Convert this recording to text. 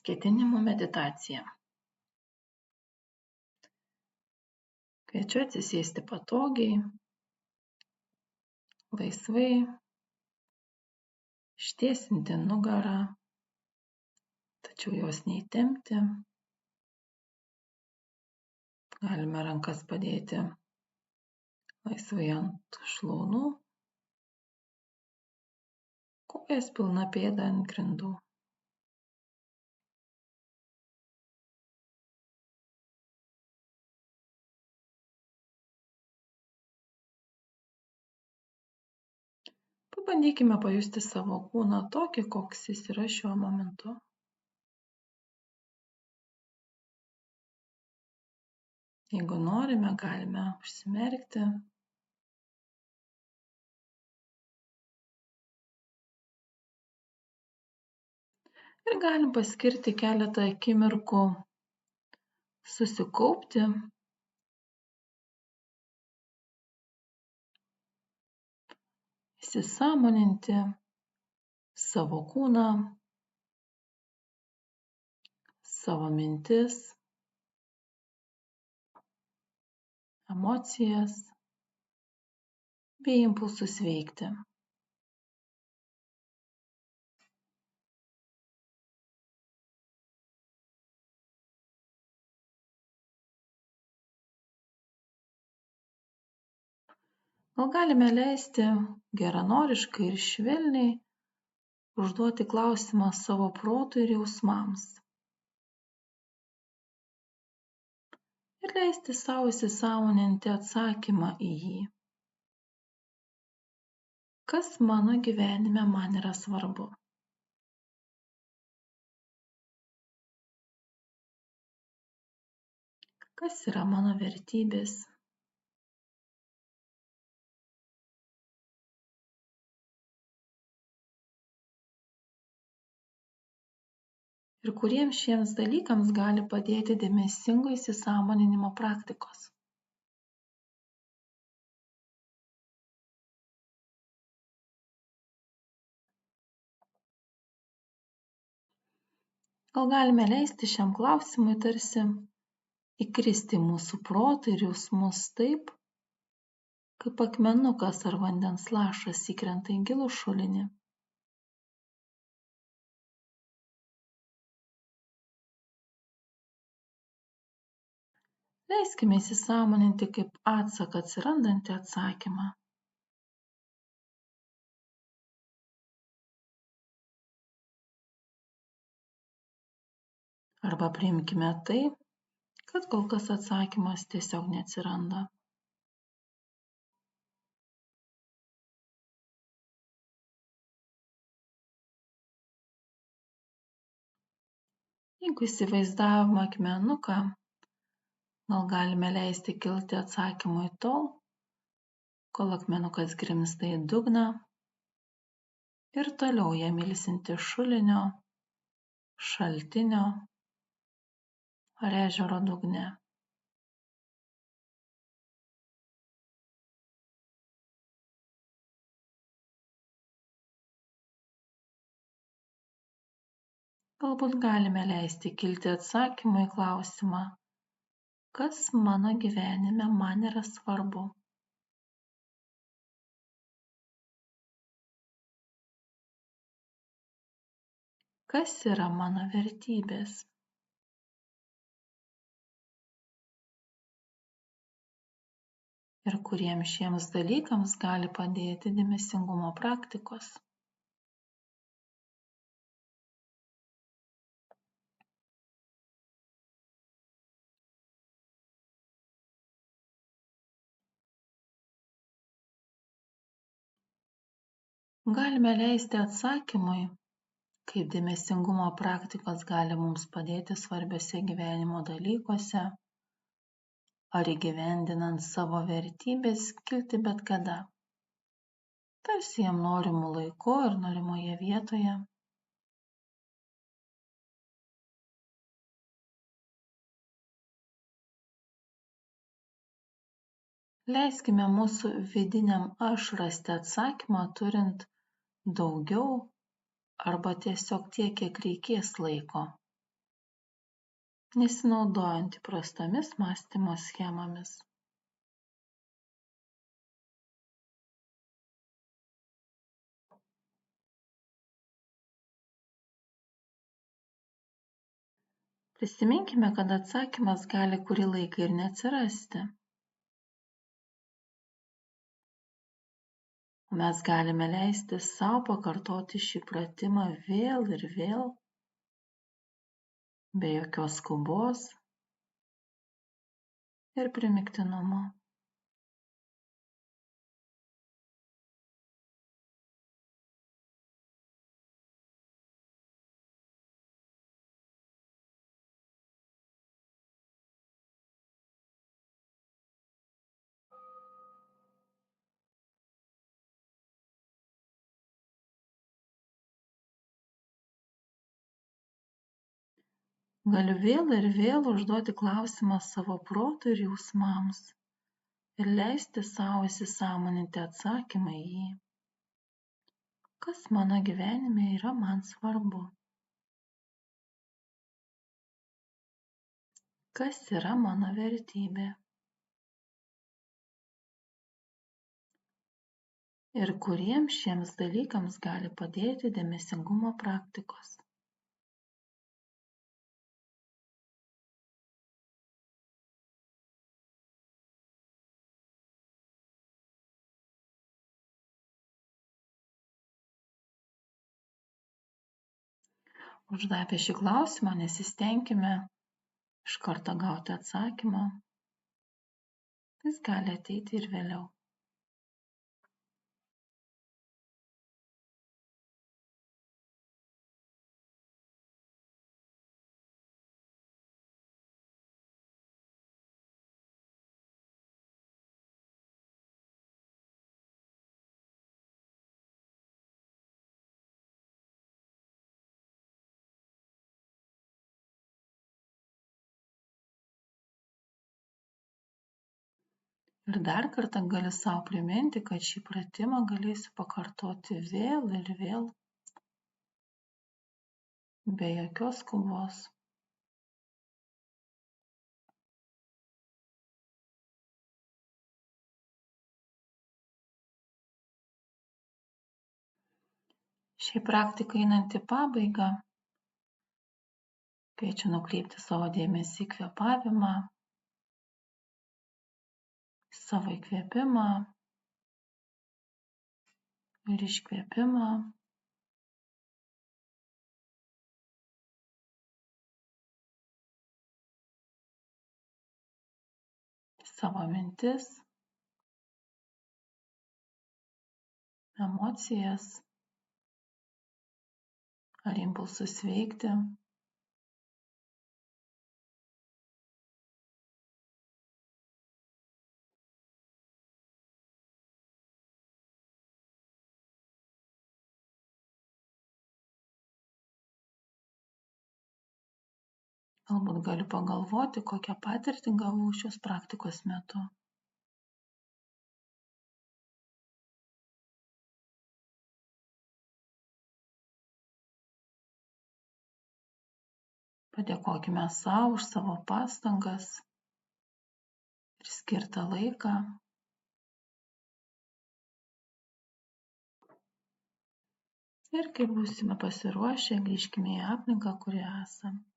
Ketinimų meditacija. Kviečiu atsisėsti patogiai, laisvai, ištiesinti nugarą, tačiau jos neįtempti. Galime rankas padėti laisvai ant šlaunų, kojas pilna pėda ant grindų. Pabandykime pajusti savo kūną tokį, koks jis yra šiuo momentu. Jeigu norime, galime užsimerkti. Ir galim paskirti keletą akimirkų susikaupti, įsisąmoninti savo kūną, savo mintis, emocijas bei impulsus veikti. Gal galime leisti geranoriškai ir švelniai užduoti klausimą savo protui ir jausmams. Ir leisti savo įsisąmoninti atsakymą į jį. Kas mano gyvenime man yra svarbu? Kas yra mano vertybės? Ir kuriems šiems dalykams gali padėti dėmesingo įsisąmoninimo praktikos. Gal galime leisti šiam klausimui tarsi įkristi į mūsų protą ir jausmus taip, kaip akmenukas ar vandens lašas įkrenta į gilų šulinį. Leiskime įsisąmoninti kaip atsaką atsirandantį atsakymą. Arba priimkime tai, kad kol kas atsakymas tiesiog neatsiranda. Jeigu įsivaizdavome akmenuką, gal galime leisti kilti atsakymui tol, kol akmenukas grimzta į dugną ir toliau jam ilsinti šulinio, šaltinio ar ežero dugne. Galbūt galime leisti kilti atsakymui į klausimą, kas mano gyvenime man yra svarbu. Kas yra mano vertybės? Ir kuriems šiems dalykams gali padėti dėmesingumo praktikos. Galime leisti atsakymui, kaip dėmesingumo praktikos gali mums padėti svarbiuose gyvenimo dalykuose ar įgyvendinant savo vertybės kilti bet kada, tarsi jam norimu laiku ir norimoje vietoje. Leiskime mūsų vidiniam aš rasti atsakymą turint daugiau arba tiesiog tiek, kiek reikės laiko. nesinaudojant įprastomis mąstymo schemomis. Prisiminkime, kad atsakymas gali kurį laiką ir neatsirasti. Mes galime leisti sau pakartoti šį pratimą vėl ir vėl, be jokios skubos ir primygtinumo. Galiu vėl ir vėl užduoti klausimą savo protui ir jausmams ir leisti sau įsisąmoninti atsakymą į jį. Kas mano gyvenime yra man svarbu? Kas yra mano vertybė? Ir kuriems šiems dalykams gali padėti dėmesingumo praktikos? Uždavę šį klausimą nesistenkime iš karto gauti atsakymą. Jis gali ateiti ir vėliau. Ir dar kartą galiu sau priminti, kad šį pratimą galėsiu pakartoti vėl ir vėl, be jokios skubos. Šiai praktikai einant į pabaigą, kviečiu nukreipti savo dėmesį į kvėpavimą, savo įkvėpimą ir iškvėpimą. Savo mintis, emocijas ar impulsus veikti. Galbūt galiu pagalvoti, kokią patirtį gavau šios praktikos metu. Padėkokime sau už savo pastangas ir skirtą laiką. Ir kai būsime pasiruošę, grįžkime į aplinką, kurioje esame.